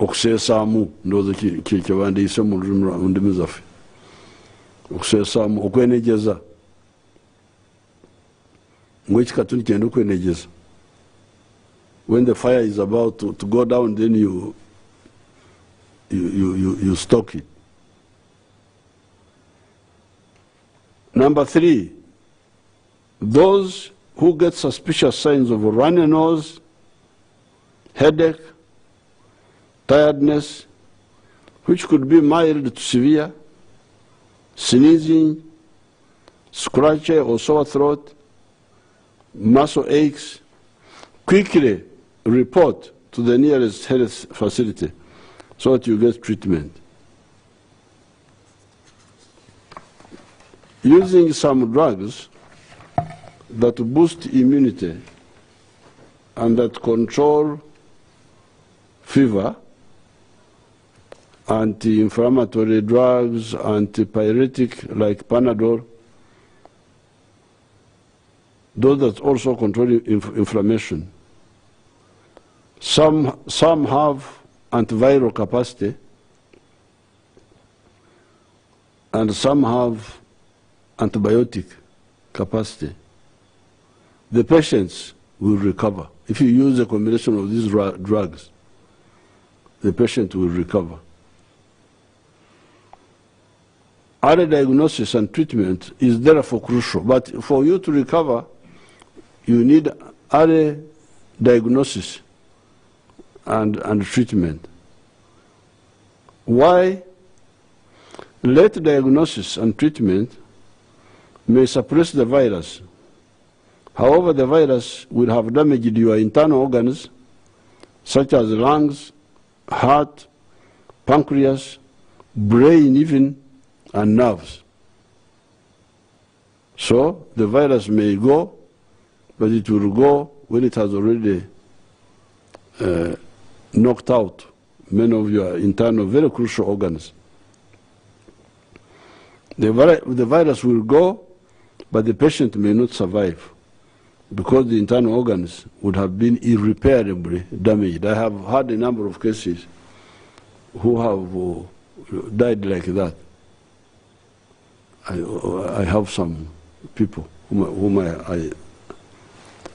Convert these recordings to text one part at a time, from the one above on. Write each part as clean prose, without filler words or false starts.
okuseesaamu ndowooza kyebandiise mu ndimi zaffe okuseesaamu okwenegyeza ng'ekikatuni kyenda okwenegyeza. When the fire is about to go down, then you stoke it. Number 3, those who get suspicious signs of a runny nose, headache, tiredness, which could be mild to severe, sneezing, scratchy or sore throat, muscle aches, quickly report to the nearest health facility so that you get treatment. Using some drugs that boost immunity and that control fever, anti-inflammatory drugs, antipyretic like Panadol, those that also control inflammation. Some have antiviral capacity, and some have antibiotic capacity. The patients will recover. If you use a combination of these drugs, the patient will recover. Early diagnosis and treatment is therefore crucial, but for you to recover, you need early diagnosis and treatment. Why? Late diagnosis and treatment may suppress the virus. However, the virus will have damaged your internal organs, such as lungs, heart, pancreas, brain even, and nerves. So the virus may go, but it will go when it has already knocked out many of your internal, very crucial organs. The virus will go, but the patient may not survive because the internal organs would have been irreparably damaged. I have had a number of cases who have died like that. I have some people whom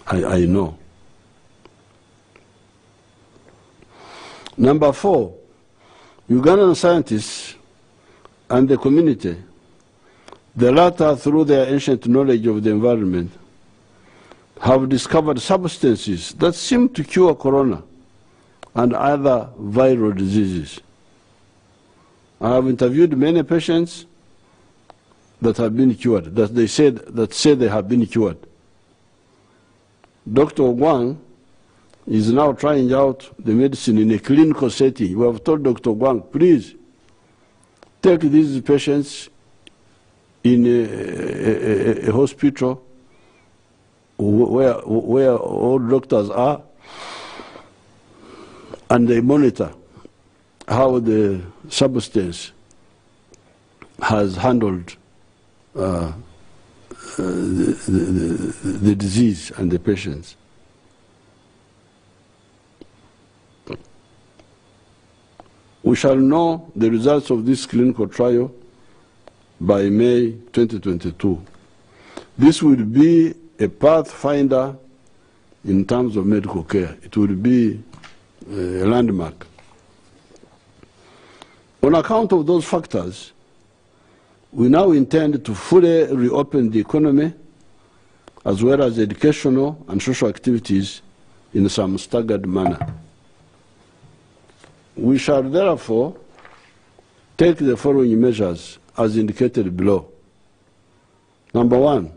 I know. Number 4, Ugandan scientists and the community, the latter through their ancient knowledge of the environment, have discovered substances that seem to cure corona and other viral diseases. I have interviewed many patients that have been cured, that say they have been cured. Dr. Ogwang is now trying out the medicine in a clinical setting. We have told Dr. Ogwang, please take these patients in a hospital where all doctors are, and they monitor how the substance has handled the disease and the patients. We shall know the results of this clinical trial by May 2022. This will be a pathfinder in terms of medical care. It will be a landmark. On account of those factors, we now intend to fully reopen the economy as well as educational and social activities in some staggered manner. We shall therefore take the following measures as indicated below. Number 1,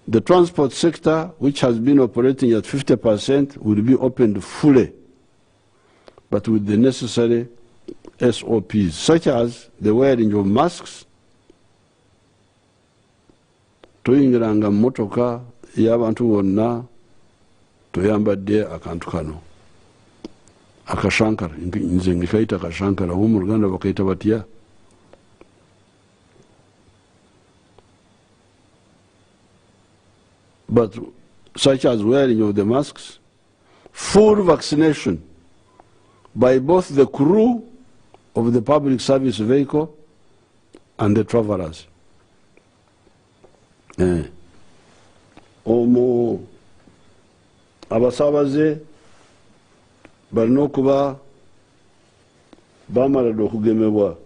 the transport sector, which has been operating at 50%, will be opened fully, but with the necessary SOPs, such as the wearing of masks, tuyingiranga mmotoka y'abantu bonna toyambadde akantu kano akashankara, nze ngikaita akashankara, mu Luganda bakaita batya? But such as wearing of the masks, full vaccination by both the crew of the public service vehicle and the travelers. Omo abasabaze balina okuba bamala okugemebwa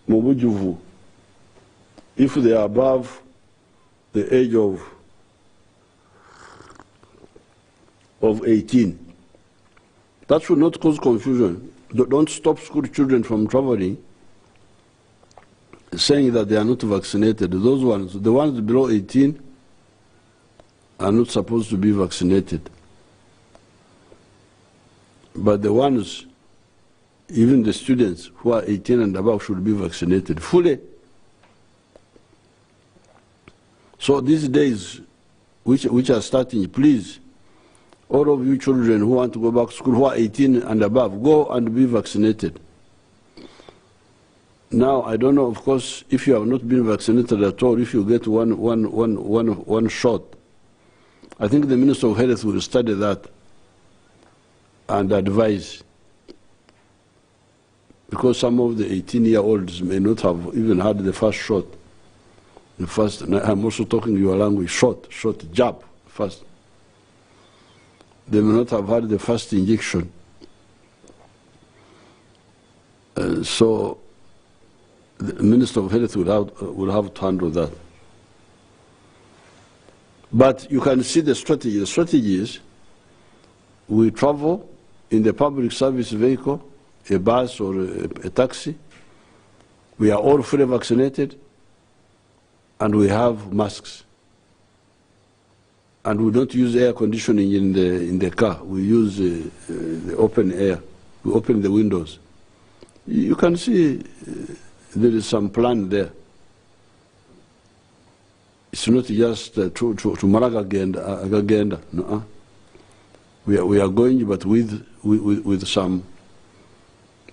mu bujjuvu if they are above the age of 18. That should not cause confusion. Don't stop school children from traveling saying that they are not vaccinated. Those ones, the ones below 18, are not supposed to be vaccinated. But the ones, even the students who are 18 and above, should be vaccinated fully. So these days, which are starting, please, all of you children who want to go back to school, who are 18 and above, go and be vaccinated. Now, I don't know, of course, if you have not been vaccinated at all, if you get one shot, I think the Minister of Health will study that and advise, because some of the 18-year-olds may not have even had the first shot. The first, and I'm also talking your language, shot, jab, first. They may not have had the first injection. So the Minister of Health will have to handle that. But you can see the strategy. The strategy is we travel in the public service vehicle, a bus or a taxi. We are all fully vaccinated, and we have masks. And we don't use air conditioning in the car. We use the open air. We open the windows. You can see there is some plan there. It's not just to Maragagenda. No. We are going, but with some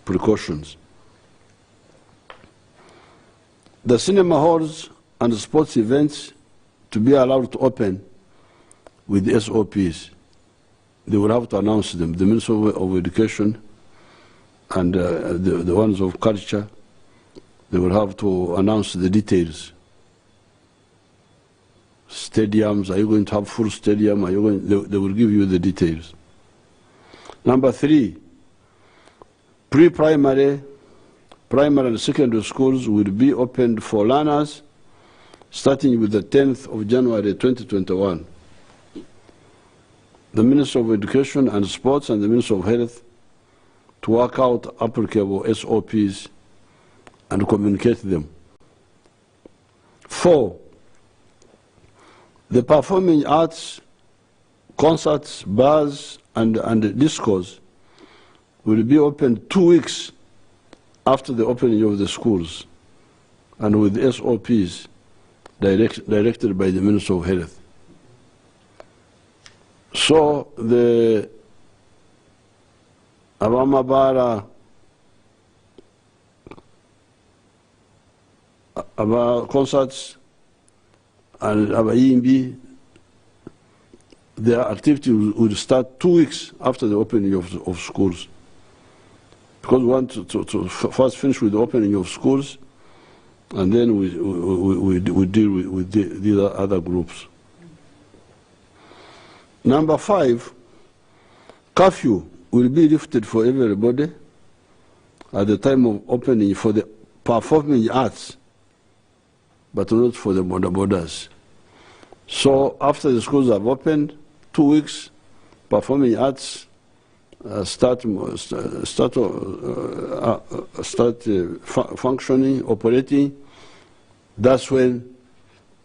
precautions. The cinema halls and sports events to be allowed to open with the SOPs. They will have to announce them. The Minister of Education and the ones of Culture, they will have to announce the details. Stadiums, are you going to have full stadium? Are you going, they will give you the details. Number 3, pre-primary, primary and secondary schools will be opened for learners starting with the 10th of January 2021. The Minister of Education and Sports and the Minister of Health to work out applicable SOPs and communicate them. 4, the performing arts, concerts, bars, and discos will be open 2 weeks after the opening of the schools and with SOPs directed by the Minister of Health. So the Abamabara, our concerts and our EMB, their activity will start 2 weeks after the opening of schools. Because we want to first finish with the opening of schools, and then we deal with these other groups. Number 5, curfew will be lifted for everybody at the time of opening for the performing arts, but not for the borders. So after the schools have opened, 2 weeks, performing arts start functioning, operating. That's when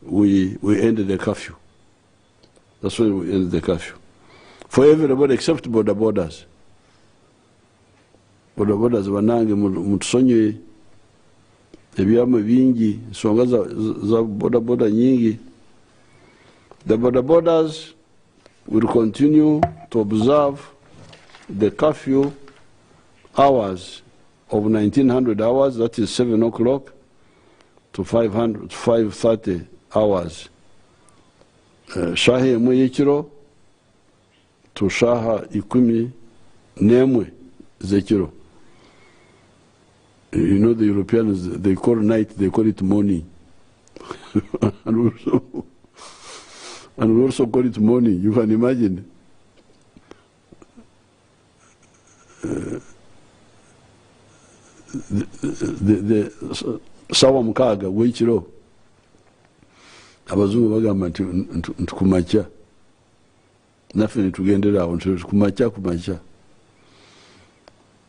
we end the curfew. That's when we end the curfew. For everybody except borders. Borders banange mutusonye ebyama bingi songa za border nyingi. The borders will continue to observe the curfew hours of 1900 hours, that is 7 o'clock to 5:30 hours. Shahi Muyikiro to tushaha 11 zekiro. You know the Europeans, they call night, they call it morning. and we also call it morning. You can imagine. The sawa mukaga w'ekiro abazungu bagamba nti kumacha naffe nitugendera awo nti kumacha.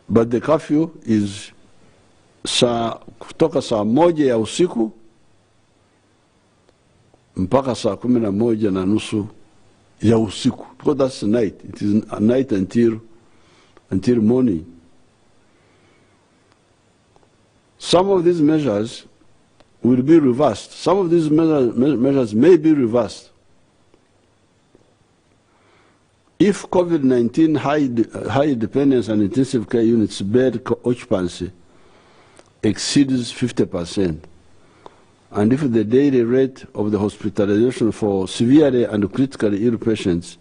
But the curfew is kutoka saa 1 ya usiku mpaka saa 11:30 ya usiku, because that's night. It is a night until morning. Some of these measures will be reversed. Some of these measures may be reversed. If COVID-19 high dependence and intensive care units bed occupancy exceeds 50%, and if the daily rate of the hospitalization for severely and critically ill patients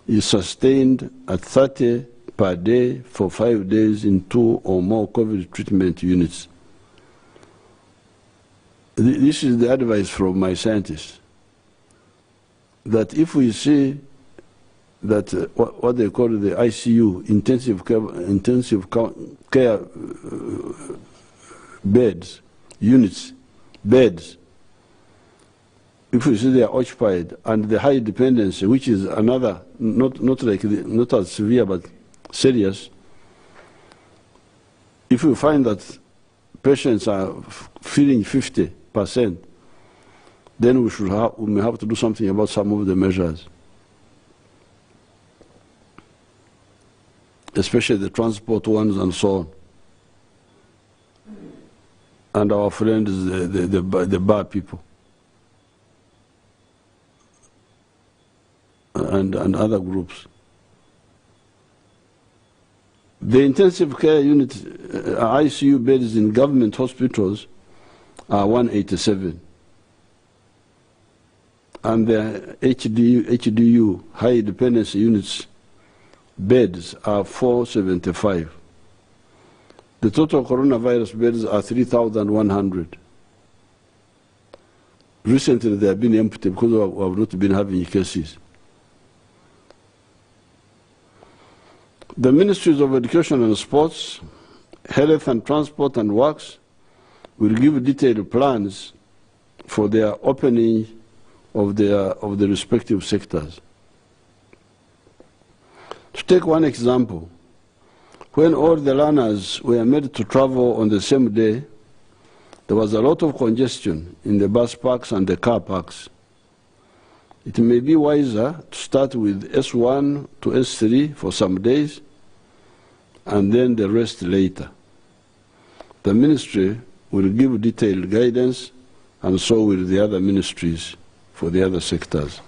is sustained at 30 per day for 5 days in 2 or more COVID treatment units. This is the advice from my scientists, that if we see that what they call the ICU, intensive care beds, units, beds, if we see they are occupied, and the high dependency, which is another, not as severe but serious, if we find that patients are feeling 50%, then we may have to do something about some of the measures, especially the transport ones and so on. And our friends, the bar people, and other groups. The intensive care unit, ICU beds in government hospitals are 187. And the HDU, high dependency units, beds are 475. The total coronavirus beds are 3,100. Recently they have been empty because we have not been having cases. The Ministries of Education and Sports, Health and Transport and Works will give detailed plans for their opening of the respective sectors. To take one example, when all the learners were made to travel on the same day, there was a lot of congestion in the bus parks and the car parks. It may be wiser to start with S1 to S3 for some days and then the rest later. The ministry will give detailed guidance, and so will the other ministries for the other sectors.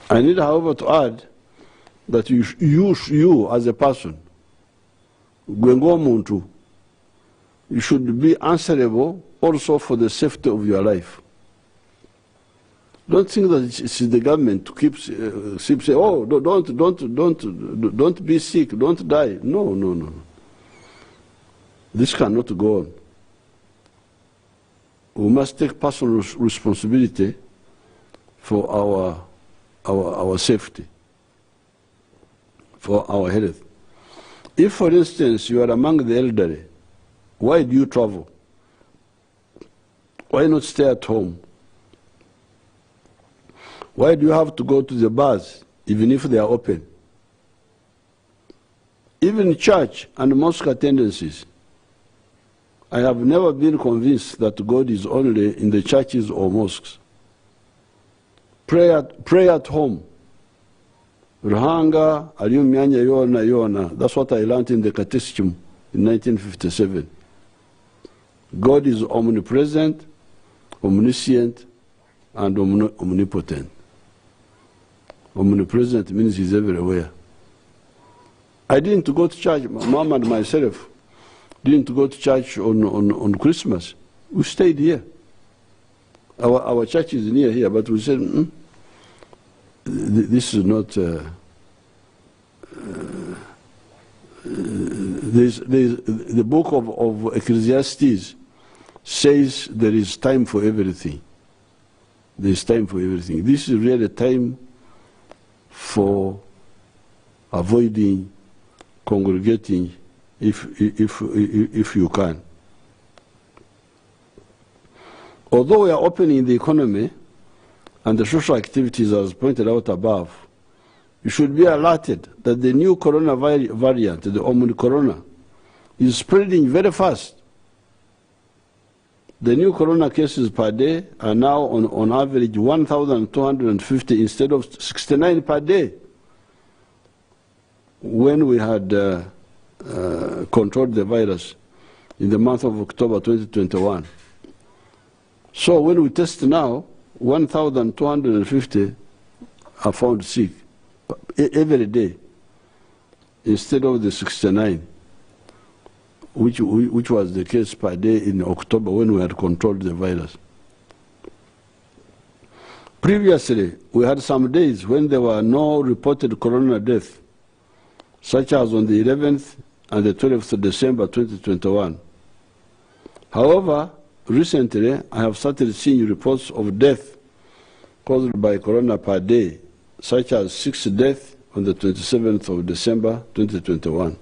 I need, however, to add that you as a person, you should be answerable also for the safety of your life. Don't think that it's the government to keep saying, oh, don't be sick, don't die. No. This cannot go on. We must take personal responsibility for our safety, for our health. If, for instance, you are among the elderly, why do you travel? Why not stay at home? Why do you have to go to the bars, even if they are open? Even church and mosque attendances, I have never been convinced that God is only in the churches or mosques. Pray at home. Ruhanga, aliyo myanya yona. That's what I learned in the catechism in 1957. God is omnipresent, omniscient, and omnipotent. Omnipresent means he's everywhere. I didn't go to church, Mom and myself didn't go to church on Christmas. We stayed here. Our church is near here, but we said, this is not. The book of Ecclesiastes says there is time for everything. There is time for everything. This is really a time for avoiding congregating if you can. Although we are opening the economy and the social activities as pointed out above, you should be alerted that the new corona variant, the Omicron, is spreading very fast. The new corona cases per day are now on average 1,250 instead of 69 per day when we had controlled the virus in the month of October 2021. So when we test now, 1,250 are found sick every day instead of the 69, which was the case per day in October when we had controlled the virus. Previously, we had some days when there were no reported corona deaths, such as on the 11th and the 12th of December 2021. However, recently, I have started seeing reports of death caused by corona per day, such as 6 deaths on the 27th of December 2021.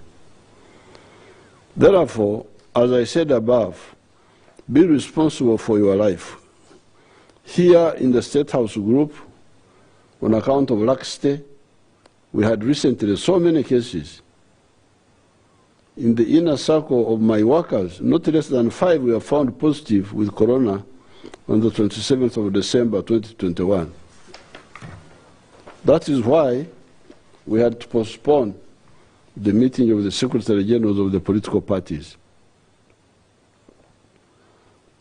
Therefore, as I said above, be responsible for your life. Here in the State House group, on account of laxity, we had recently so many cases. In the inner circle of my workers, not less than 5 were found positive with corona on the 27th of December 2021. That is why we had to postpone the meeting of the Secretary Generals of the political parties.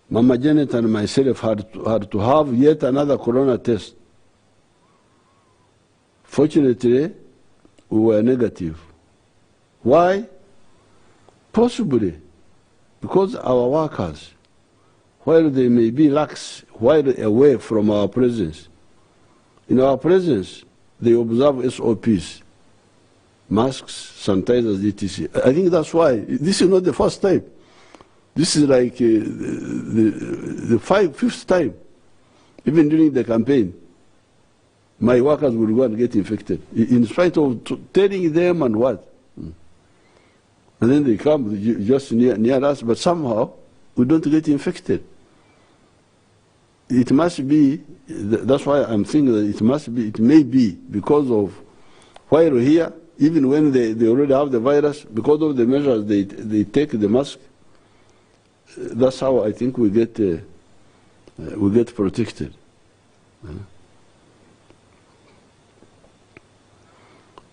Mama Janet and myself had to have yet another corona test. Fortunately, we were negative. Why? Possibly because our workers, while they may be lax, while away from our presence, in our presence, they observe SOPs, masks, sanitizers, etc. I think that's why. This is not the first time. This is like the fifth time. Even during the campaign, my workers will go and get infected, in spite of telling them and what. And then they come just near us, but somehow we don't get infected. It must be, that's why I'm thinking that it may be because of while here, even when they already have the virus, because of the measures they take the mask, that's how I think we get protected.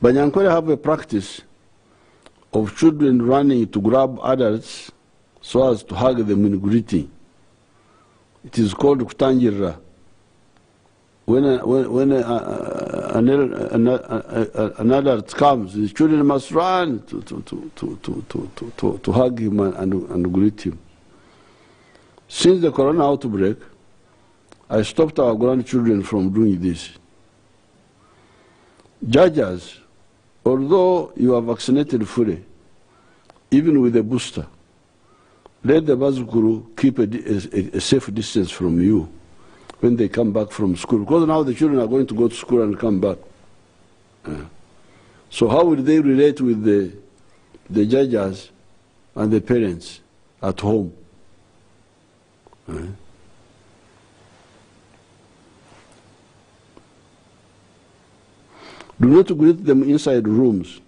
Banyankore have a practice of children running to grab adults so as to hug them in greeting. It is called kutangira. When an adult comes, the children must run to hug him and greet him. Since the corona outbreak, I stopped our grandchildren from doing this. Judges, although you are vaccinated fully, even with a booster, let the Bazukuru keep a safe distance from you when they come back from school. Because now the children are going to go to school and come back. So how will they relate with the judges and the parents at home? Do not greet them inside rooms.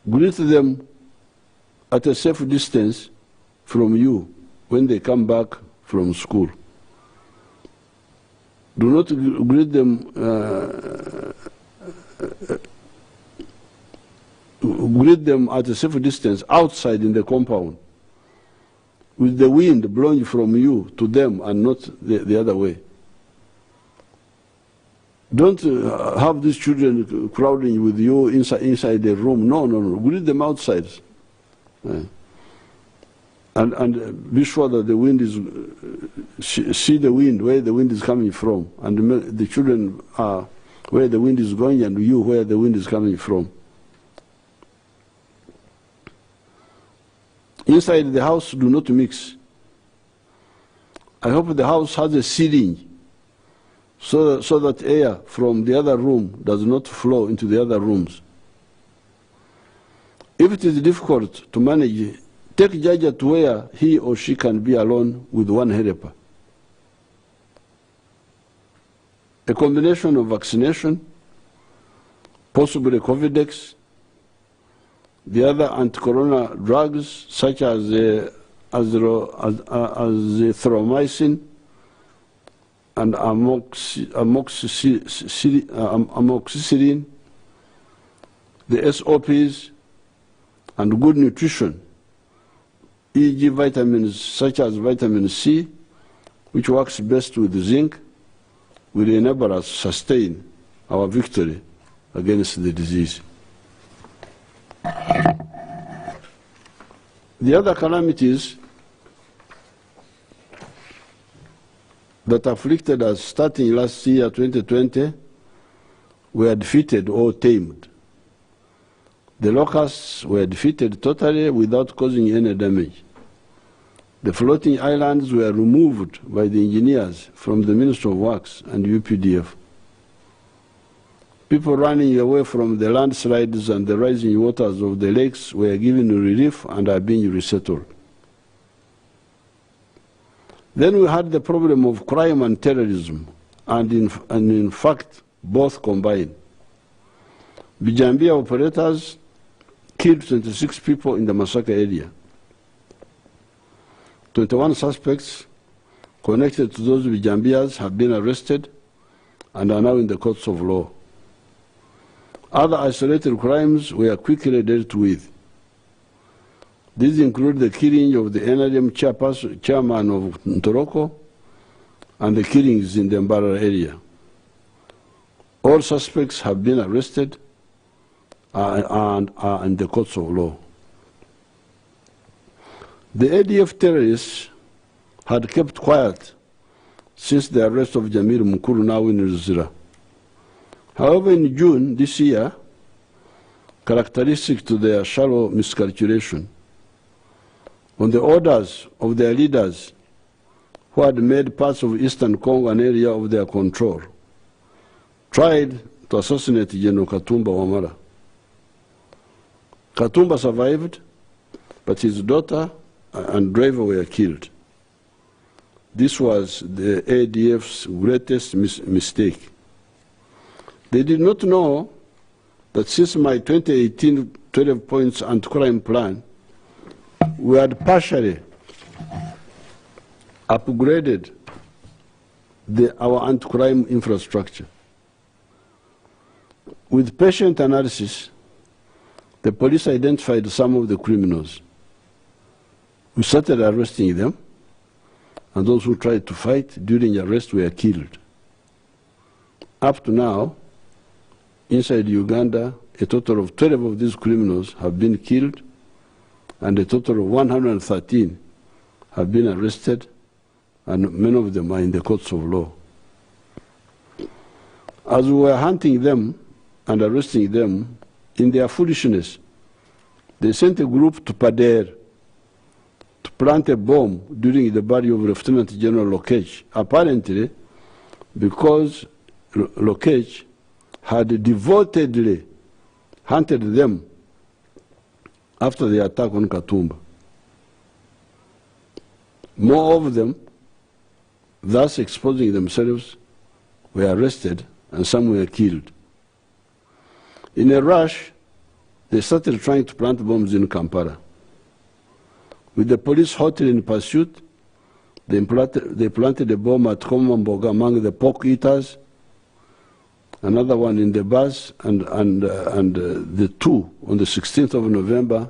Greet them at a safe distance from you when they come back from school. Do not greet them at a safe distance outside in the compound, with the wind blowing from you to them and not the other way. Don't have these children crowding with you inside the room. No. Greet them outside. and be sure that the wind is, see the wind, where the wind is coming from, and the children are where the wind is going, and you where the wind is coming from. Inside the house, do not mix. I hope the house has a ceiling so that air from the other room does not flow into the other rooms. If it is difficult to manage, take Jaja to where he or she can be alone with one helper. A combination of vaccination, possibly Covidex, the other anti-corona drugs such as azithromycin and amoxicillin, the SOPs, and good nutrition, e.g. vitamins such as vitamin C, which works best with zinc, will enable us to sustain our victory against the disease. The other calamities that afflicted us starting last year, 2020, were defeated or tamed. The locusts were defeated totally without causing any damage. The floating islands were removed by the engineers from the Ministry of Works and UPDF. People running away from the landslides and the rising waters of the lakes were given relief and are being resettled. Then we had the problem of crime and terrorism, and in fact, both combined. Bijambia operators killed 26 people in the Masaka area. 21 suspects connected to those Bijambias have been arrested and are now in the courts of law. Other isolated crimes were quickly dealt with. These include the killing of the NRM chairman of Ntoroko and the killings in the Mbara area. All suspects have been arrested and are in the courts of law. The ADF terrorists had kept quiet since the arrest of Jamil Mukuru now in Ruzira. However, in June this year, characteristic to their shallow miscalculation, on the orders of their leaders who had made parts of Eastern Congo an area of their control, tried to assassinate General Katumba Wamala. Katumba survived, but his daughter and driver were killed. This was the ADF's greatest mistake. They did not know that since my 2018 12 points anti-crime plan, we had partially upgraded our anti-crime infrastructure. With patient analysis, the police identified some of the criminals. We started arresting them, and those who tried to fight during arrest were killed. Up to now, inside Uganda, a total of 12 of these criminals have been killed, and a total of 113 have been arrested, and many of them are in the courts of law. As we were hunting them and arresting them, in their foolishness, they sent a group to Pader to plant a bomb during the burial of Lieutenant General Lokech, apparently because Lokech had devotedly hunted them after the attack on Katumba. More of them, thus exposing themselves, were arrested and some were killed. In a rush, they started trying to plant bombs in Kampala. With the police hotly in pursuit, they planted a bomb at Komamboga among the pork eaters, another one in the bus, and the two on the 16th of November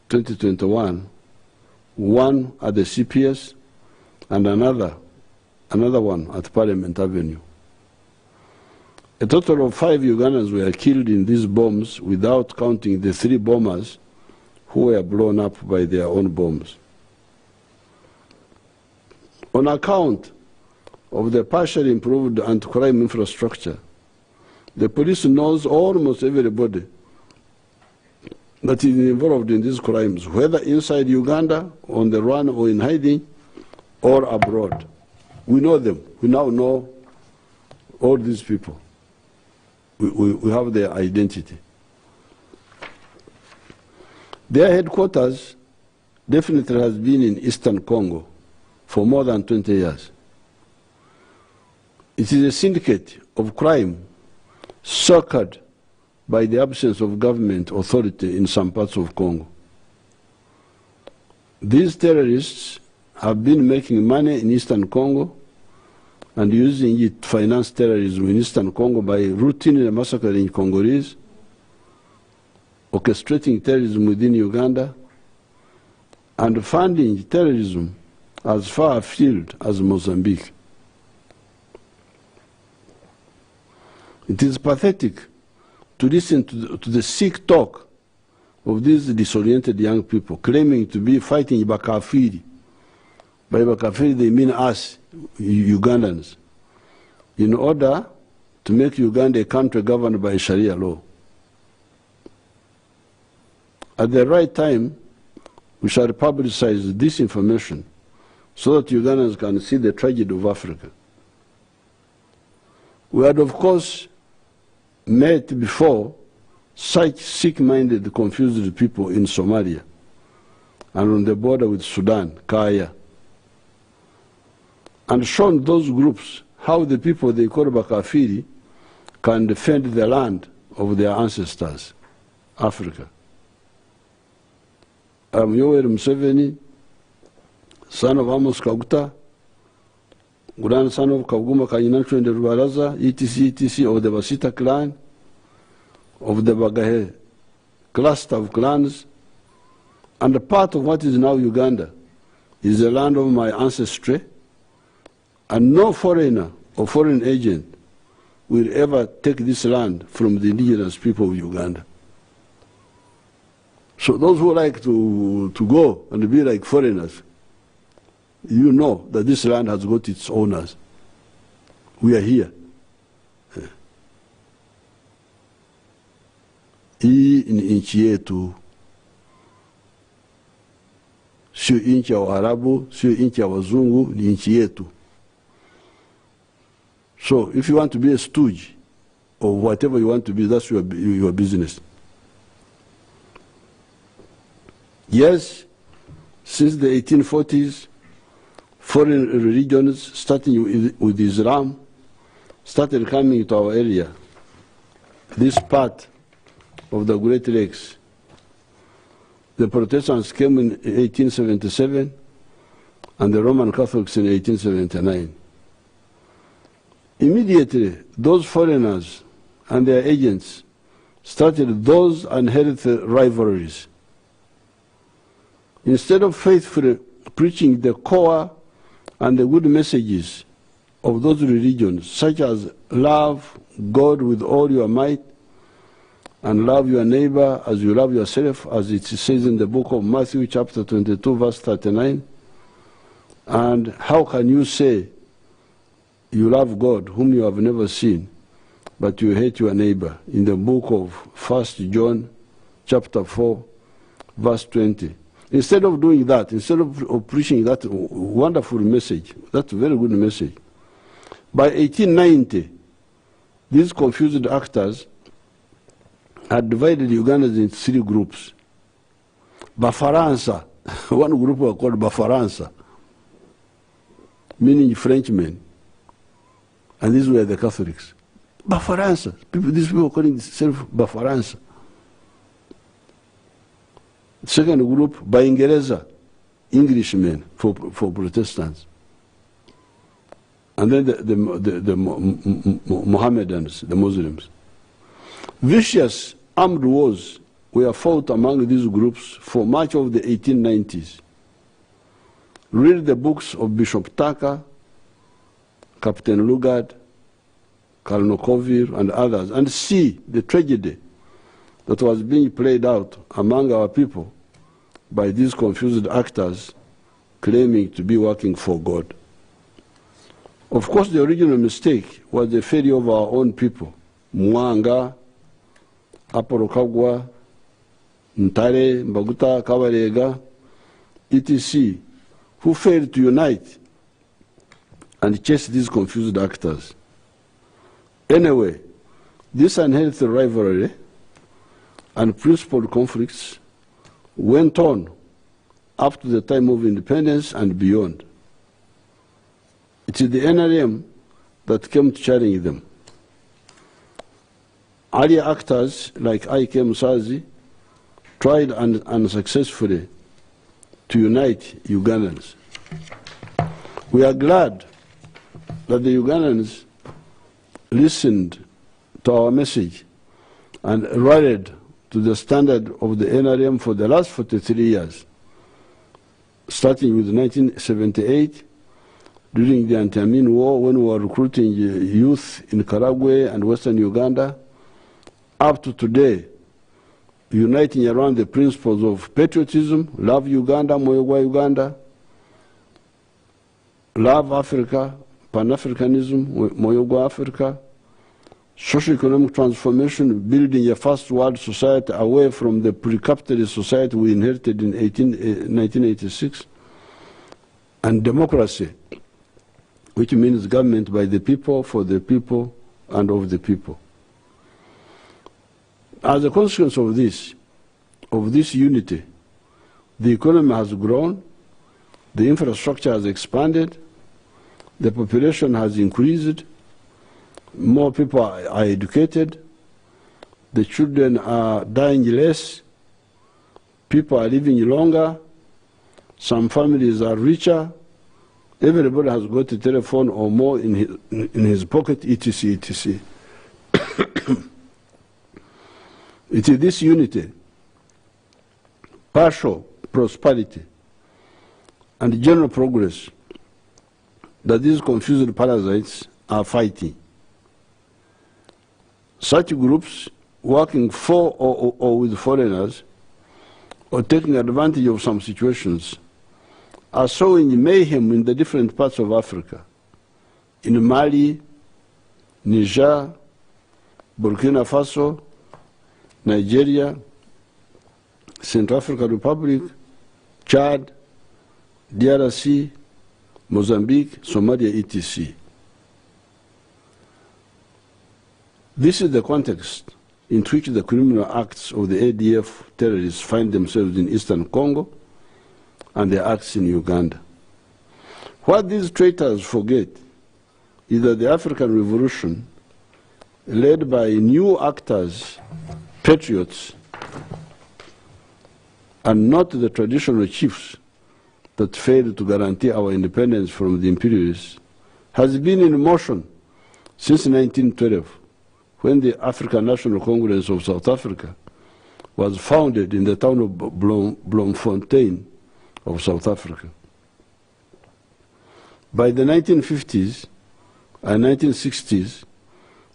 2021, one at the CPS and another one at Parliament Avenue. A total of 5 Ugandans were killed in these bombs without counting the 3 bombers who were blown up by their own bombs. On account of the partially improved anti-crime infrastructure, the police knows almost everybody that is involved in these crimes, whether inside Uganda, on the run, or in hiding, or abroad. We know them. We now know all these people. We have their identity. Their headquarters definitely has been in Eastern Congo for more than 20 years. It is a syndicate of crime suckered by the absence of government authority in some parts of Congo. These terrorists have been making money in Eastern Congo and using it to finance terrorism in Eastern Congo by routinely massacring Congolese, orchestrating terrorism within Uganda, and funding terrorism as far afield as Mozambique. It is pathetic to listen to the sick talk of these disoriented young people claiming to be fighting Bakafiri. By Bakafiri they mean us, Ugandans, in order to make Uganda a country governed by Sharia law. At the right time, we shall publicize this information so that Ugandans can see the tragedy of Africa. We had, of course, met before such sick-minded, confused people in Somalia and on the border with Sudan, Kaya, and shown those groups how the people they call Bakafiri can defend the land of their ancestors, Africa. I'm Yoweri Museveni, son of Amos Kaguta, grandson of Kaguma Kanyinacho and the Rubaraza, etc., of the Basita clan, of the Bagahe cluster of clans, and a part of what is now Uganda is the land of my ancestry, and no foreigner or foreign agent will ever take this land from the indigenous people of Uganda. So those who like to go and be like foreigners, you know that this land has got its owners. We are here. Hii ni nchi yetu, sio nchi ya Waarabu, sio nchi ya Wazungu, ni nchi yetu. So if you want to be a stooge or whatever you want to be, that's your business. Yes, since the 1840s, foreign religions, starting with Islam, started coming to our area, this part of the Great Lakes. The Protestants came in 1877 and the Roman Catholics in 1879. Immediately, those foreigners and their agents started those unhealthy rivalries. Instead of faithfully preaching the core and the good messages of those religions, such as love God with all your might and love your neighbor as you love yourself, as it says in the book of Matthew chapter 22, verse 39, and how can you say you love God whom you have never seen, but you hate your neighbor, in the book of 1 John chapter 4, verse 20. Instead of doing that, instead of preaching that wonderful message, that very good message, by 1890, these confused actors had divided Ugandans into 3 groups. Bafaransa, one group were called Bafaransa, meaning Frenchmen, and these were the Catholics. Bafaransa, these people were calling themselves Bafaransa. Second group, Baingereza, Englishmen for Protestants. And then the Mohammedans, the Muslims. Vicious armed wars were fought among these groups for much of the 1890s. Read the books of Bishop Tucker, Captain Lugard, Colonel Kovir, and others, and see the tragedy that was being played out among our people by these confused actors claiming to be working for God. Of course, the original mistake was the failure of our own people, Mwanga, Aporokagwa, Ntare, Mbaguta, Kawarega, etc., who failed to unite and chase these confused actors. Anyway, this unhealthy rivalry and principled conflicts went on up to the time of independence and beyond. It is the NRM that came to challenge them. Earlier actors like I.K. Musazi tried unsuccessfully to unite Ugandans. We are glad that the Ugandans listened to our message and rallied to the standard of the NRM for the last 43 years, starting with 1978, during the Anti-Amin War, when we were recruiting youth in Karagwe and Western Uganda, up to today, uniting around the principles of patriotism, love Uganda, Moyogwa Uganda, love Africa, Pan-Africanism, Moyogwa Africa, socio-economic transformation, building a first world society away from the pre-capitalist society we inherited in 1986, and democracy, which means government by the people, for the people, and of the people. As a consequence of this unity, the economy has grown, the infrastructure has expanded, the population has increased, more people are educated, the children are dying less, people are living longer, some families are richer, everybody has got a telephone or more in his pocket, etc., etc. It is this unity, partial prosperity, and general progress that these confused parasites are fighting. Such groups working for or with foreigners or taking advantage of some situations are sowing mayhem in the different parts of Africa, in Mali, Niger, Burkina Faso, Nigeria, Central African Republic, Chad, DRC, Mozambique, Somalia, etc. This is the context in which the criminal acts of the ADF terrorists find themselves in eastern Congo and their acts in Uganda. What these traitors forget is that the African Revolution, led by new actors, patriots, and not the traditional chiefs that failed to guarantee our independence from the imperialists, has been in motion since 1912, when the African National Congress of South Africa was founded in the town of Bloemfontein of South Africa. By the 1950s and 1960s,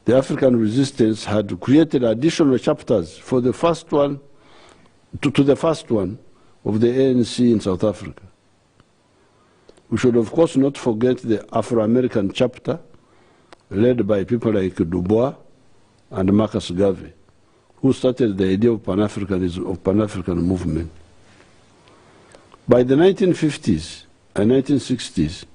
the African resistance had created additional chapters for the first one, to the first one of the ANC in South Africa. We should, of course, not forget the Afro-American chapter, led by people like Du Bois and Marcus Garvey, who started the idea of Pan-Africanism, of Pan-African movement. By the 1950s and 1960s,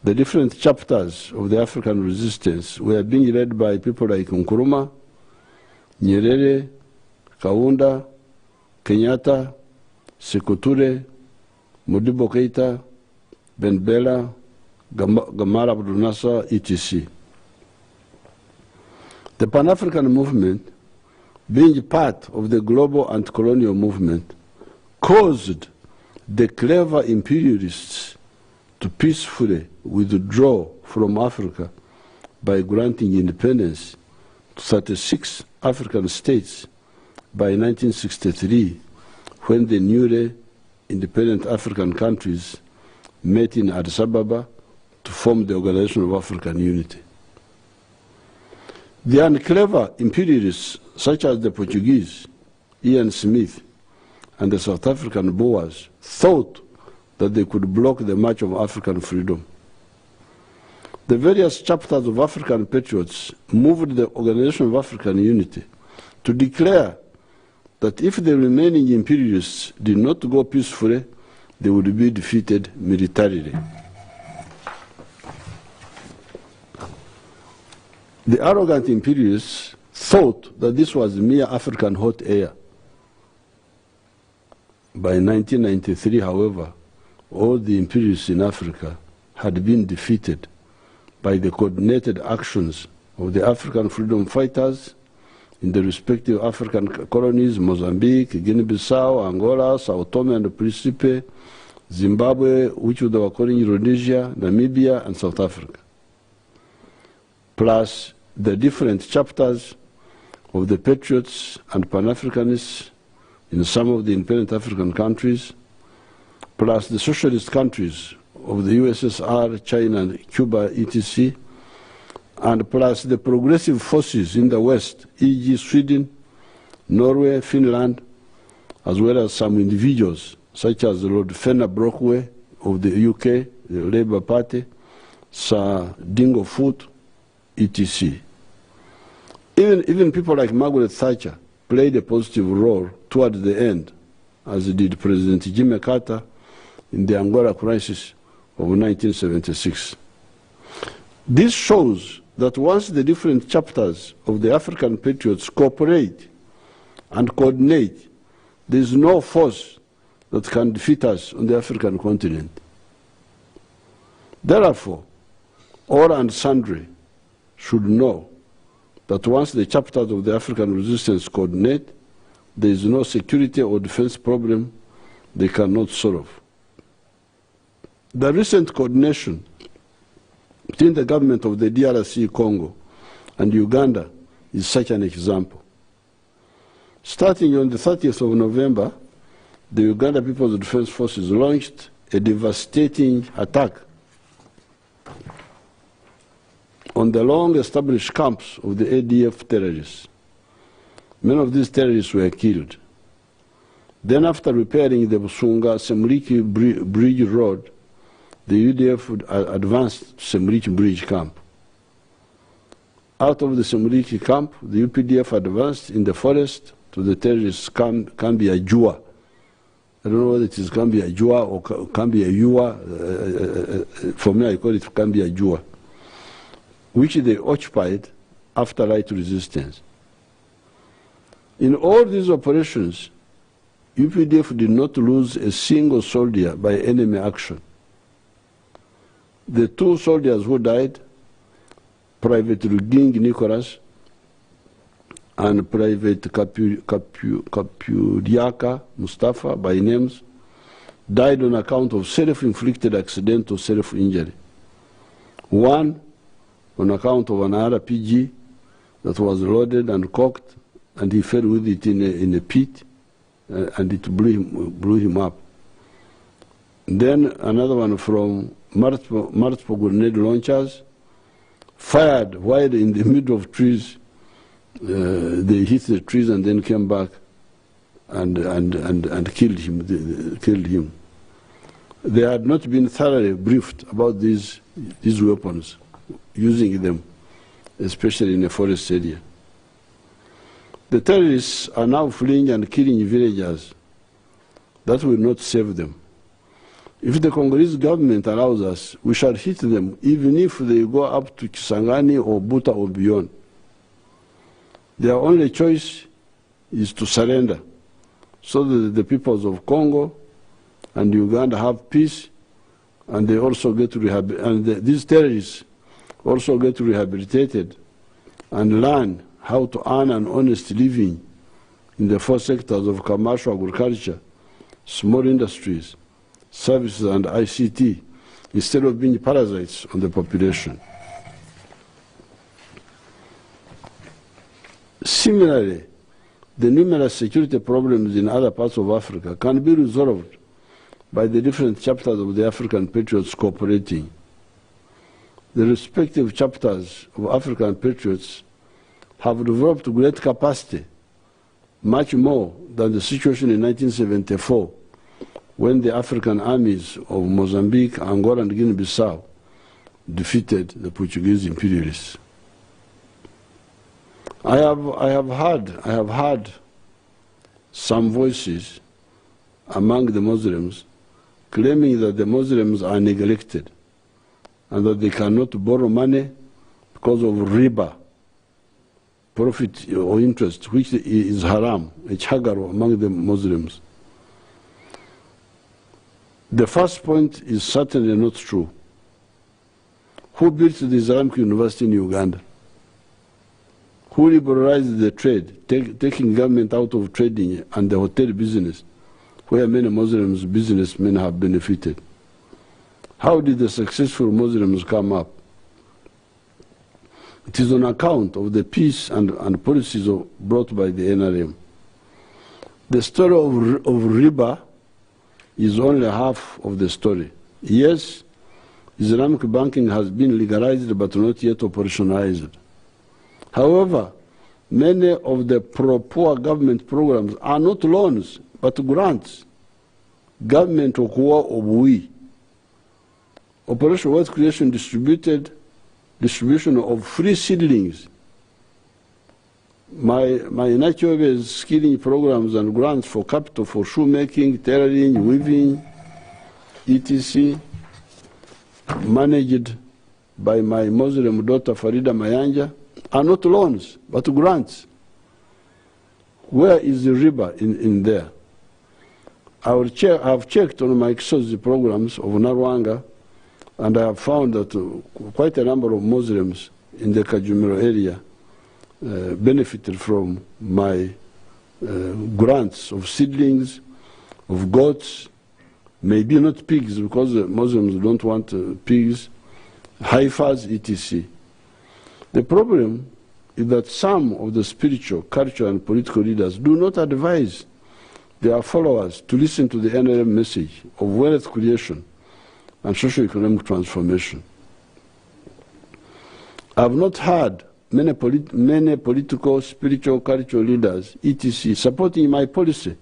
the different chapters of the African resistance were being led by people like Nkrumah, Nyerere, Kaunda, Kenyatta, Sékou Touré, Modibo Keïta, Ben Bella, Gamal Abdel Nasser, etc. The Pan-African movement, being part of the global anti-colonial movement, caused the clever imperialists to peacefully withdraw from Africa by granting independence to 36 African states by 1963, when the newly independent African countries met in Addis Ababa to form the Organization of African Unity. The unclever imperialists, such as the Portuguese, Ian Smith, and the South African Boers, thought that they could block the march of African freedom. The various chapters of African Patriots moved the Organization of African Unity to declare that if the remaining imperialists did not go peacefully, they would be defeated militarily. The arrogant imperialists thought that this was mere African hot air. By 1993, however, all the imperialists in Africa had been defeated by the coordinated actions of the African freedom fighters in the respective African colonies, Mozambique, Guinea-Bissau, Angola, Sao Tome and Principe, Zimbabwe, which they were calling Rhodesia, Namibia, and South Africa, plus the different chapters of the Patriots and Pan-Africanists in some of the independent African countries, plus the socialist countries of the USSR, China, Cuba, etc., and plus the progressive forces in the West, e.g. Sweden, Norway, Finland, as well as some individuals, such as Lord Fenner Brockway of the UK, the Labour Party, Sir Dingo Foot, etc. Even people like Margaret Thatcher played a positive role toward the end, as did President Jimmy Carter in the Angola crisis of 1976. This shows that once the different chapters of the African Patriots cooperate and coordinate, there is no force that can defeat us on the African continent. Therefore, all and sundry should know that once the chapters of the African resistance coordinate, there is no security or defense problem they cannot solve. The recent coordination between the government of the DRC Congo and Uganda is such an example. Starting on the 30th of November, the Uganda People's Defense Forces launched a devastating attack on the long-established camps of the ADF terrorists. Many of these terrorists were killed. Then, after repairing the Busunga-Semliki Bridge Road, the UDF advanced to Semliki Bridge Camp. Out of the Semliki camp, the UPDF advanced in the forest to the terrorist Kambi Ajua. I don't know whether it is Kambi Ajua or Kambi Ayua. For me, I call it Kambi Ajua, which they occupied after light resistance. In all these operations, UPDF did not lose a single soldier by enemy action. The two soldiers who died, Private Ruging Nicholas and Private Kapudiaka Mustafa, by names, died on account of self-inflicted accidental self-injury. One on account of an RPG that was loaded and cocked, and he fell with it in a pit, and it blew him up. Then another one from multiple grenade launchers, fired while in the middle of trees. They hit the trees and then came back and killed him. They had not been thoroughly briefed about these weapons, using them, especially in a forest area. The terrorists are now fleeing and killing villagers. That will not save them. If the Congolese government allows us, we shall hit them, even if they go up to Kisangani or Buta or beyond. Their only choice is to surrender, so that the peoples of Congo and Uganda have peace, and they also get these terrorists also get rehabilitated and learn how to earn an honest living in the four sectors of commercial agriculture, small industries, services, and ICT, instead of being parasites on the population. Similarly, the numerous security problems in other parts of Africa can be resolved by the different chapters of the African Patriots cooperating. The respective chapters of African Patriots have developed great capacity, much more than the situation in 1974, when the African armies of Mozambique, Angola, and Guinea-Bissau defeated the Portuguese imperialists. I have heard some voices among the Muslims claiming that the Muslims are neglected and that they cannot borrow money because of riba, profit or interest, which is haram, a chagar among the Muslims. The first point is certainly not true. Who built the Islamic University in Uganda? Who liberalized the trade, taking government out of trading and the hotel business, where many Muslims businessmen have benefited? How did the successful Muslims come up? It is on account of the peace and policies brought by the NRM. The story of riba is only half of the story. Yes, Islamic banking has been legalized but not yet operationalized. However, many of the pro-poor government programs are not loans, but grants. Government okuwa obuwi. Operation Wealth Creation distribution of free seedlings. My natural skilling programs and grants for capital for shoemaking, tailoring, weaving, etc., managed by my Muslim daughter Farida Mayanja, are not loans, but grants. Where is the riba in there? I have checked on my XOSI programs of Narwanga, and I have found that quite a number of Muslims in the Kajumiro area benefited from my grants of seedlings, of goats, maybe not pigs, because the Muslims don't want pigs, heifers, etc. The problem is that some of the spiritual, cultural, and political leaders do not advise their followers to listen to the NRM message of wealth creation and socio-economic transformation. I have not heard many political, spiritual, cultural leaders, etc., supporting my policy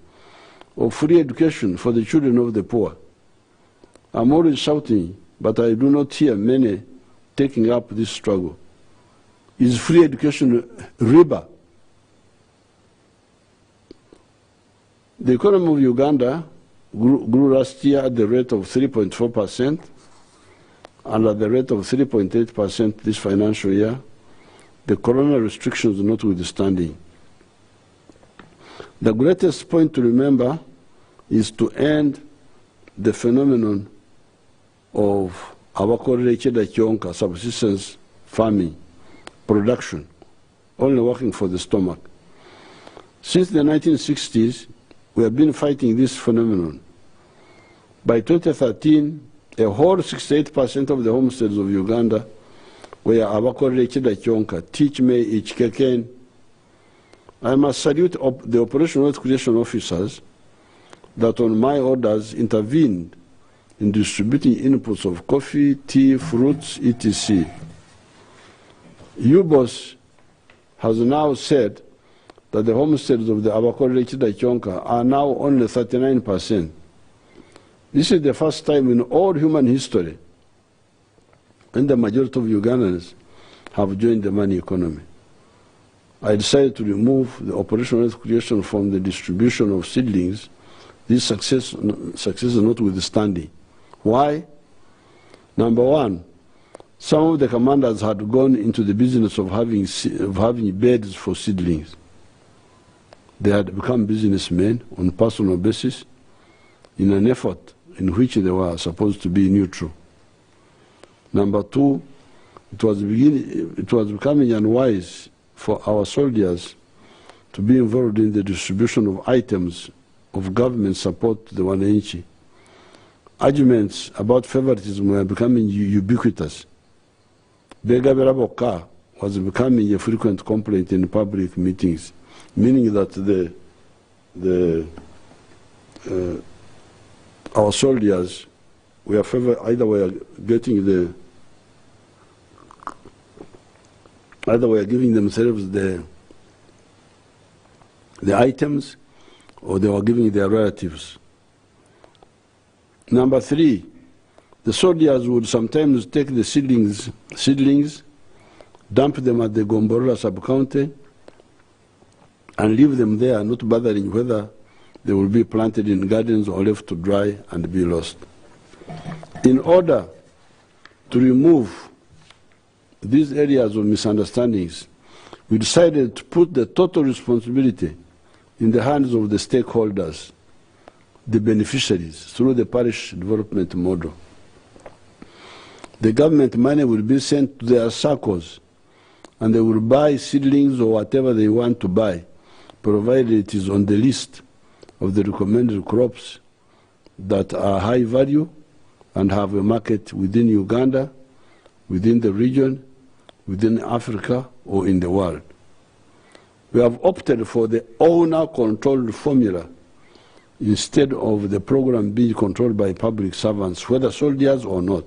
of free education for the children of the poor. I'm always shouting, but I do not hear many taking up this struggle. Is free education riba? The economy of Uganda grew last year at the rate of 3.4% and at the rate of 3.8% this financial year, the corona restrictions notwithstanding. The greatest point to remember is to end the phenomenon of abakorere subsistence farming, production, only working for the stomach. Since the 1960s, we have been fighting this phenomenon. By 2013, a whole 68% of the homesteads of Uganda were abakorere chidachonka, teach me each keken. I must salute the Operation Wealth Creation officers that on my orders intervened in distributing inputs of coffee, tea, fruits, etc. UBOS has now said that the homesteads of the Abakorere Chidachonka are now only 39%. This is the first time in all human history when the majority of Ugandans have joined the money economy. I decided to remove the Operation Wealth Creation from the distribution of seedlings, this success notwithstanding. Why? Number one, some of the commanders had gone into the business of having beds for seedlings. They had become businessmen on a personal basis in an effort in which they were supposed to be neutral. Number two, it was becoming unwise for our soldiers to be involved in the distribution of items of government support to the wananchi. Arguments about favoritism were becoming ubiquitous. Begabera Boka was becoming a frequent complaint in public meetings, meaning that our soldiers were either were giving themselves the items, or they were giving their relatives. Number three, The soldiers would sometimes take the seedlings, dump them at the Gomborola sub-county, and leave them there, not bothering whether they will be planted in gardens or left to dry and be lost. In order to remove these areas of misunderstandings, we decided to put the total responsibility in the hands of the stakeholders, the beneficiaries, through the parish development model. The government money will be sent to their circles, and they will buy seedlings or whatever they want to buy, provided it is on the list of the recommended crops that are high value and have a market within Uganda, within the region, within Africa, or in the world. We have opted for the owner-controlled formula instead of the program being controlled by public servants, whether soldiers or not.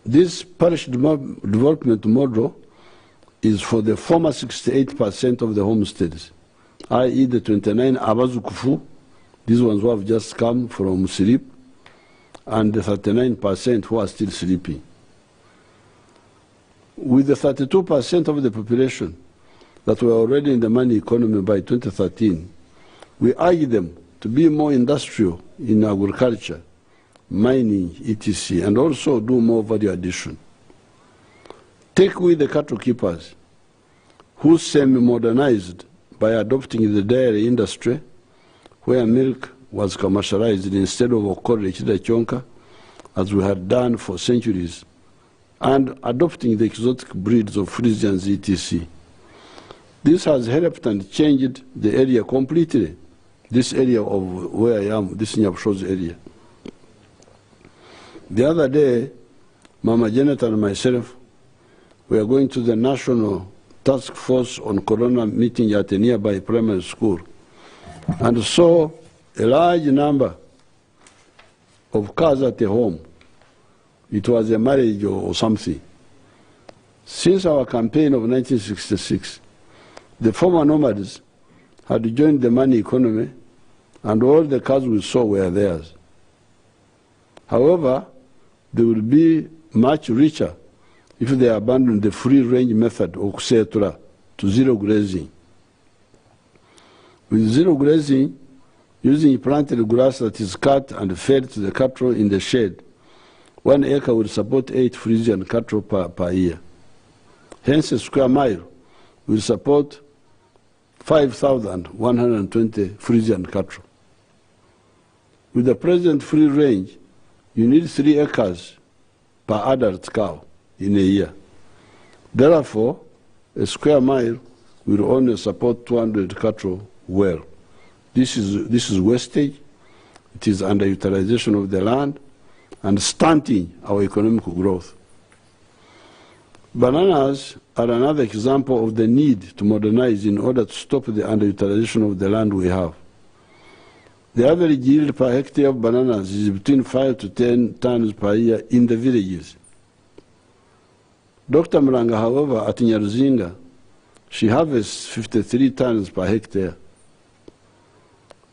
This parish development model is for the former 68% of the homesteads, i.e. the 29 Abazukufu, these ones who have just come from sleep, and the 39% who are still sleeping. With the 32% of the population that were already in the money economy by 2013, we urge them to be more industrial in agriculture, mining, etc., and also do more value addition. Take with the cattle keepers, who semi-modernized by adopting the dairy industry, where milk was commercialized instead of okore chonka, as we had done for centuries, and adopting the exotic breeds of Frisians, etc. This has helped and changed the area completely, this area of where I am, this Nyabsho's area. The other day, Mama Janet and myself were going to the National Task Force on Corona meeting at a nearby primary school and saw a large number of cars at the home. It was a marriage or something. Since our campaign of 1966, the former nomads had joined the money economy, and all the cars we saw were theirs. However, they will be much richer if they abandon the free-range method of kusetura to zero grazing. With zero grazing, using planted grass that is cut and fed to the cattle in the shade, 1 acre will support 8 Frisian cattle per year. Hence, a square mile will support 5,120 Frisian cattle. With the present free range, you need 3 acres per adult cow in a year. Therefore, a square mile will only support 200 cattle well. This is wastage, it is underutilization of the land, and stunting our economic growth. Bananas are another example of the need to modernize in order to stop the underutilization of the land we have. The average yield per hectare of bananas is between 5 to 10 tons per year in the villages. Dr. Mranga, however, at Nyaruzinga, she harvests 53 tons per hectare.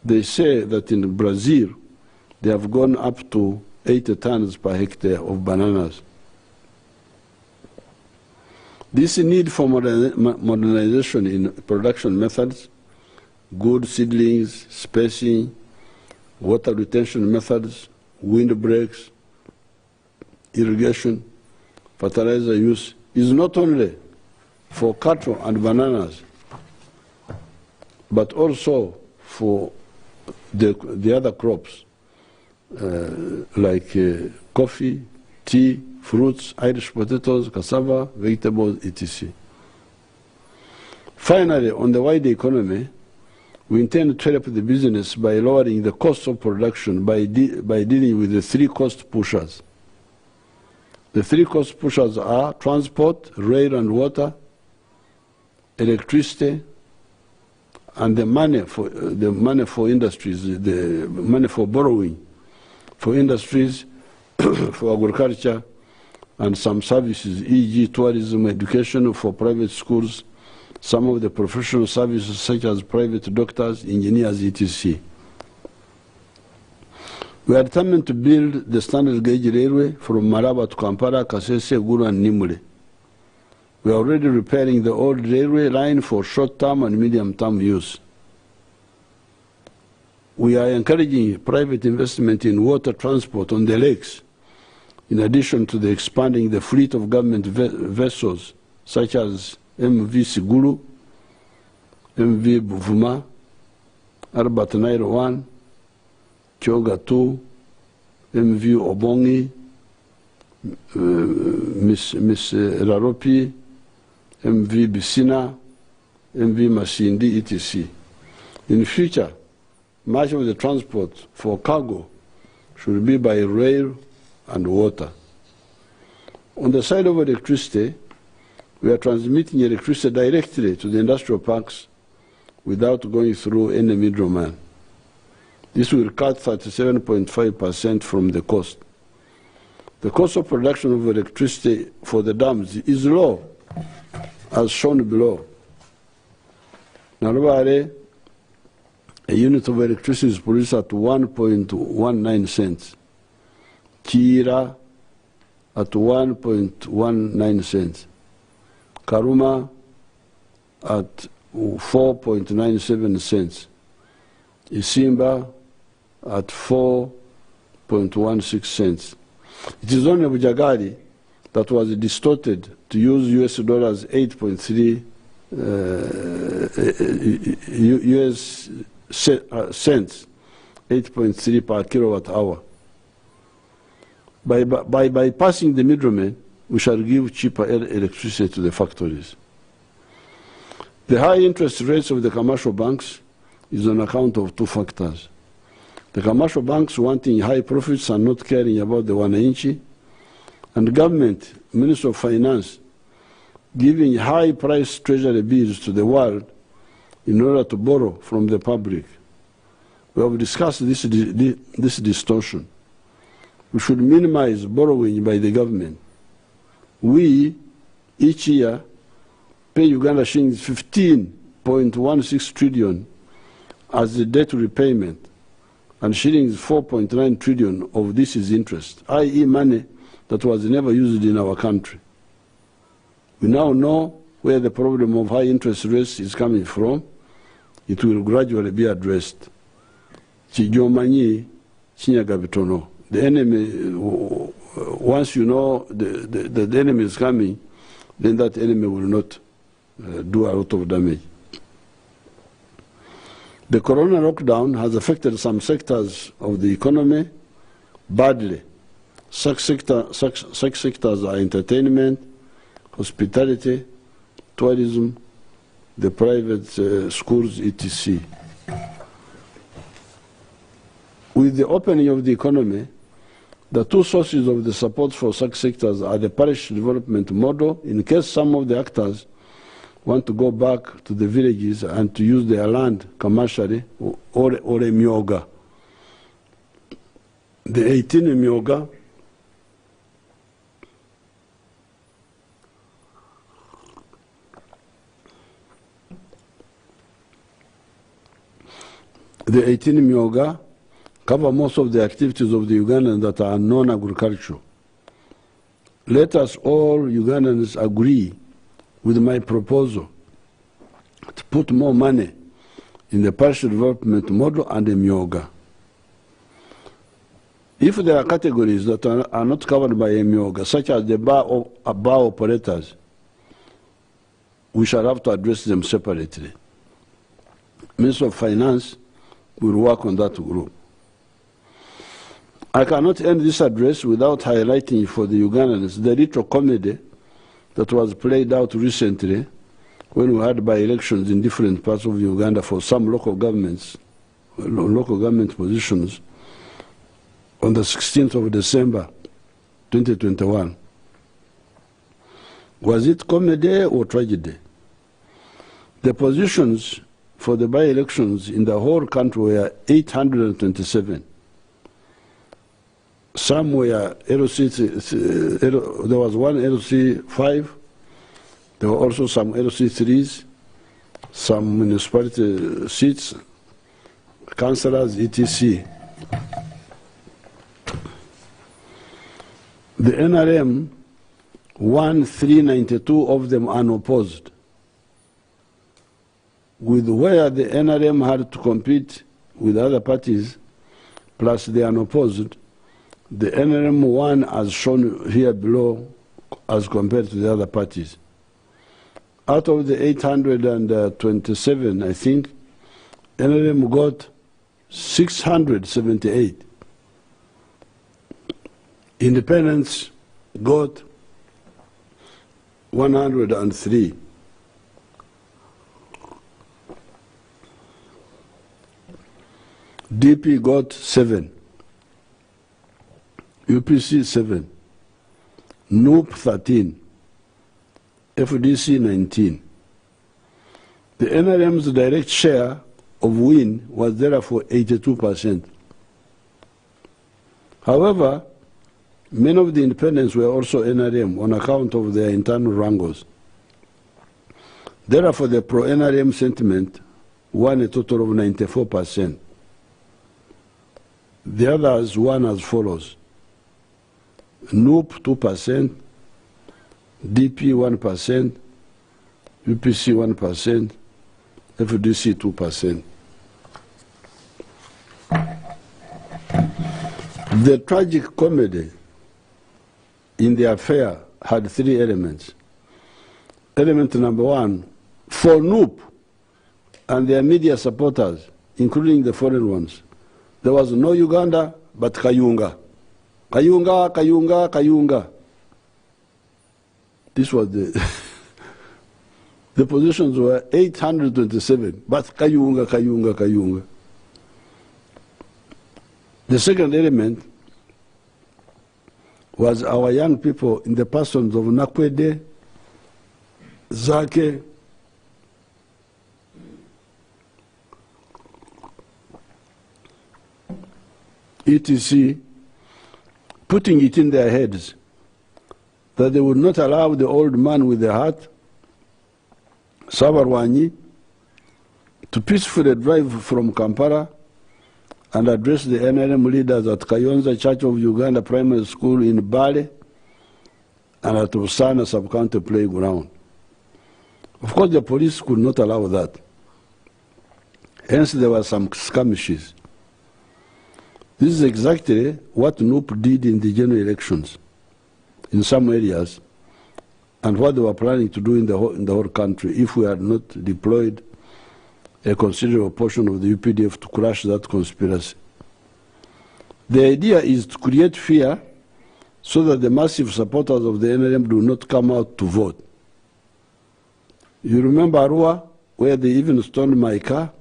They say that in Brazil, they have gone up to 80 tons per hectare of bananas. This need for modernization in production methods, good seedlings, spacing, water retention methods, windbreaks, irrigation, fertilizer use is not only for cattle and bananas, but also for the other crops like coffee, tea, fruits, Irish potatoes, cassava, vegetables, etc. Finally, on the wider economy, we intend to help the business by lowering the cost of production by dealing with the 3 cost pushers. The 3 cost pushers are transport, rail and water, electricity, and the money for industries, the money for borrowing for industries, for agriculture, and some services, e.g. tourism, education for private schools, some of the professional services such as private doctors, engineers, etc. We are determined to build the standard gauge railway from Maraba to Kampala, Kasese, Gulu, and Nimule. We are already repairing the old railway line for short-term and medium-term use. We are encouraging private investment in water transport on the lakes, in addition to expanding the fleet of government vessels, such as MV Sigulu, MV Buvuma, Arbat Nairo 1, Kyoga 2, MV Obongi, Miss Raropi, MV Bisina, MV Masindi, etc. In future, much of the transport for cargo should be by rail and water. On the side of electricity, we are transmitting electricity directly to the industrial parks without going through any middleman. This will cut 37.5% from the cost. The cost of production of electricity for the dams is low, as shown below. Narubare, a unit of electricity is produced at 1.19 cents. Kira at 1.19 cents. Karuma at 4.97 cents. Isimba at 4.16 cents. It is only Bujagari that was distorted to use US dollars 8.3 US cents, 8.3 per kilowatt hour. By bypassing the middlemen, we shall give cheaper electricity to the factories. The high interest rates of the commercial banks is on account of two factors. The commercial banks wanting high profits and not caring about the wananchi, and government, Minister of Finance, giving high-priced treasury bills to the world in order to borrow from the public. We have discussed this distortion. We should minimize borrowing by the government. We, each year, pay Uganda shillings 15.16 trillion as the debt repayment, and shillings 4.9 trillion of this is interest, i.e. money that was never used in our country. We now know where the problem of high interest rates is coming from. It will gradually be addressed. Chijomanyi, Chinyagabitono. The enemy, once you know the enemy is coming, then that enemy will not do a lot of damage. The corona lockdown has affected some sectors of the economy badly. Such sectors are entertainment, hospitality, tourism, the private schools, etc. With the opening of the economy, the two sources of the support for such sectors are the parish development model, in case some of the actors want to go back to the villages and to use their land commercially, or a myoga. The 18 myoga cover most of the activities of the Ugandans that are non-agricultural. Let us all Ugandans agree with my proposal to put more money in the partial development model and the myoga. If there are categories that are not covered by a myoga, such as the bar operators, we shall have to address them separately. Minister of Finance will work on that group. I cannot end this address without highlighting for the Ugandans the little comedy that was played out recently when we had by-elections in different parts of Uganda for some local government positions on the 16th of December 2021. Was it comedy or tragedy? The positions for the by-elections in the whole country were 827. Some were LC, there was one LC 5, there were also some LC 3s, some municipality seats, councillors, etc. The NRM won 392 of them unopposed, with where the NRM had to compete with other parties, plus the unopposed. The NRM won as shown here below as compared to the other parties. Out of the 827, I think, NRM got 678. Independents got 103. DP got 7. UPC 7. NUP 13. FDC 19. The NRM's direct share of win was therefore 82%. However, many of the independents were also NRM on account of their internal wrangles. Therefore, the pro-NRM sentiment won a total of 94%. The others won as follows: NUP 2%, DP 1%, UPC 1%, FDC 2%. The tragic comedy in the affair had 3 elements. Element number 1, for NUP and their media supporters, including the foreign ones, there was no Uganda but Kayunga. Kayunga, Kayunga, Kayunga. This was the the positions were 827, but Kayunga, Kayunga, Kayunga. The second element was our young people in the persons of Nakwede, Zake, etc., putting it in their heads that they would not allow the old man with the hat, Sabarwanyi, to peacefully drive from Kampala and address the NRM leaders at Kayonza Church of Uganda Primary School in Bale and at Usana Sub-County Playground. Of course, the police could not allow that. Hence, there were some skirmishes. This is exactly what NUP did in the general elections in some areas, and what they were planning to do in the whole country if we had not deployed a considerable portion of the UPDF to crush that conspiracy. The idea is to create fear so that the massive supporters of the NRM do not come out to vote. You remember Arua, where they even stoned my car?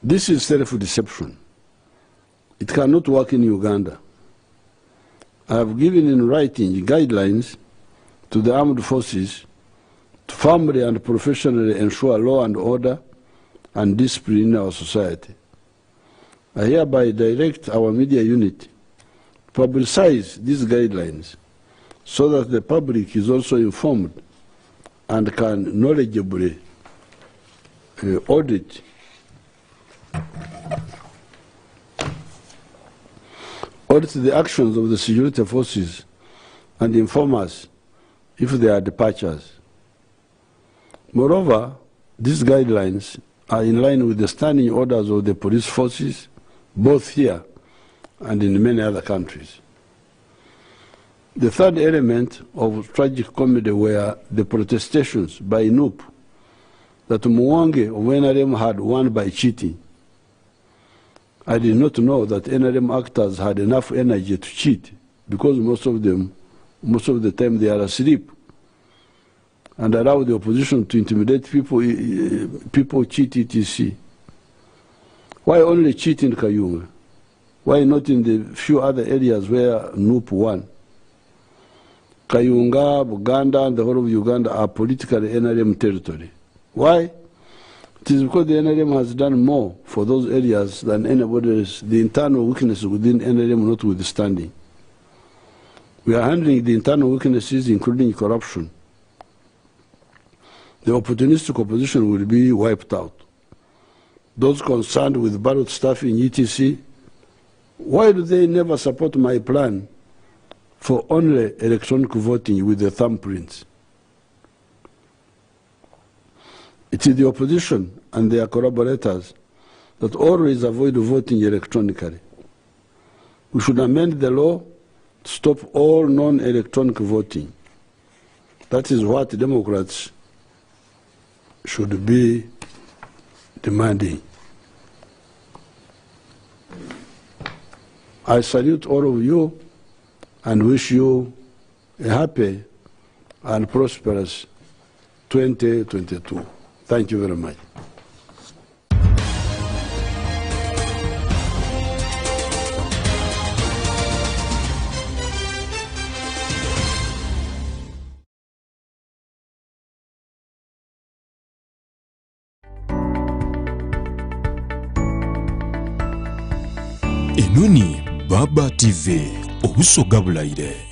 This is self-deception. It cannot work in Uganda. I have given in writing guidelines to the armed forces to firmly and professionally ensure law and order and discipline in our society. I hereby direct our media unit to publicize these guidelines so that the public is also informed and can knowledgeably audit the actions of the security forces and inform us if there are departures. Moreover, these guidelines are in line with the standing orders of the police forces, both here and in many other countries. The third element of tragic comedy were the protestations by NUP that Mwangi of NRM had won by cheating. I did not know that NRM actors had enough energy to cheat, because most of the time they are asleep and allow the opposition to intimidate people cheat, etc. Why only cheat in Kayunga? Why not in the few other areas where NUP won? Kayunga, Buganda, and the whole of Uganda are politically NRM territory. Why? It is because the NRM has done more for those areas than anybody else, the internal weaknesses within NRM notwithstanding. We are handling the internal weaknesses, including corruption. the opportunistic opposition will be wiped out. Those concerned with ballot stuffing, etc., why do they never support my plan for only electronic voting with the thumbprints? It is the opposition and their collaborators that always avoid voting electronically. We should amend the law to stop all non-electronic voting. That is what Democrats should be demanding. I salute all of you and wish you a happy and prosperous 2022. Thank you very much. Enoni Baba TV obusoga bulayire.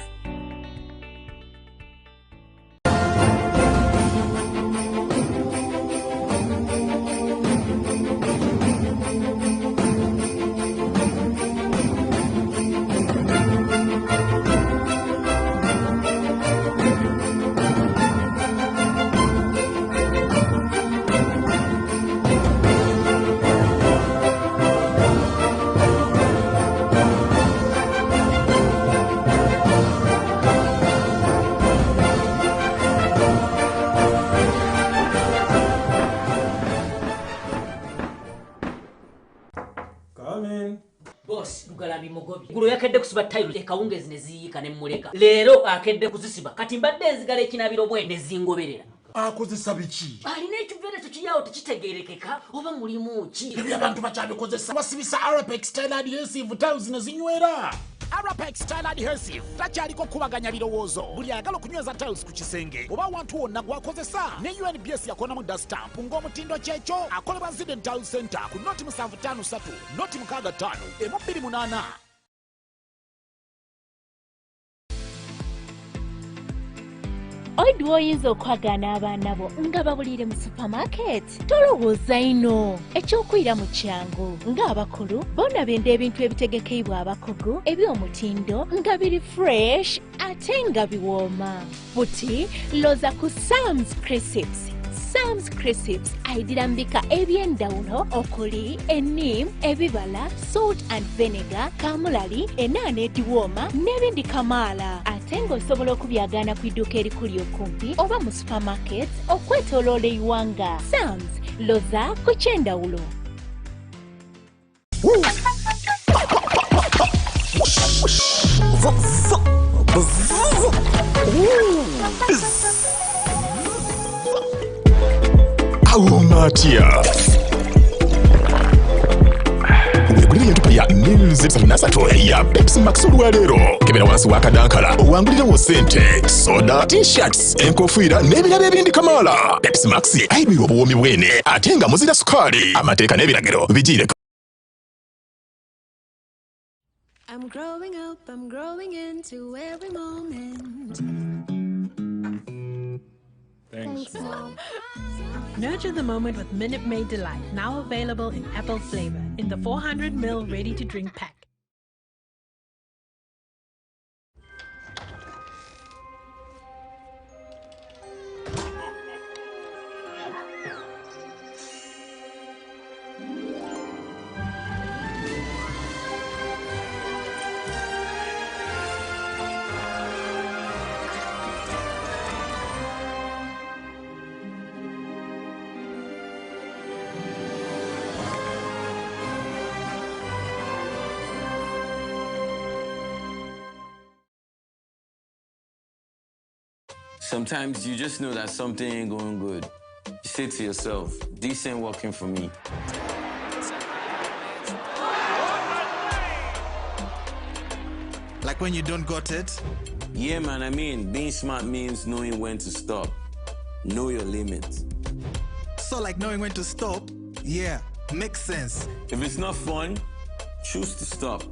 Boss, Mugalambi Mugobi. Gulu yakedde kusiba tayiro ekawungezi neziyika ne muleka. Leero akedde kuzisiba. Kati mbadde nzigala ekinabiro bwe nezingoberera. Akozesa biki? Alina ekivere tukiyawo tekitegerekeka oba mulimu ki? Ebyo abantu bakyabikozesa basibisa Arapex Style Adhesive tiles nezinywera. Arapex Style Adhesive takyaliko kubaganya birowoozo. Buli ayagala okunyweza tiles ku kisenge oba wantu wonna gwakozesa ne UNBS yakonamu dastamp ng'omutindo kyekyo akolebwa Zidden Tile Center ku noti 753 noti 65 28. Oidwo oyinza okwagana abaana bo nga babulire mu supermarket tolowooza ino ekyokuyira mu kyangu ng'abakulu boonabenda ebintu ebitegekeibwa abakugu eby'omutindo nga biri fresh ate nga biwooma buti loza ku Sam's Crisps. Sam's Crisps aidirambika eby'endawulo okuli ennim, ebibala, salt and vinegar, kamulali, enaana ediwooma n'ebindi kamaala ate ng'osobola okubyagana ku idduuka erikuli okumpi oba mu supermarket okwetooloola eyiwanga. Sam's loza ku ky'endawulo. Matia. Wegulire entupa ya Mills 33 ya Pepsi Max olwaleero. Kebera wansi wakadankala owangulirawo ssente, soda, t-shirts, enkofiira n'ebirala ebindi kamaala. Pepsi Max ayibira obuwoomi bwene ate nga muzira sukaali. Amateeka n'ebiragiro bigiire. I'm growing up, I'm growing into every moment. Thanks, Mom. Nurture the moment with Minute Maid Delight, now available in apple flavor in the 400ml ready-to-drink pack. Sometimes you just know that something ain't going good. You say to yourself, this ain't working for me. Like when you don't got it? Yeah, man, I mean, being smart means knowing when to stop. Know your limits. So like knowing when to stop? Yeah, makes sense. If it's not fun, choose to stop.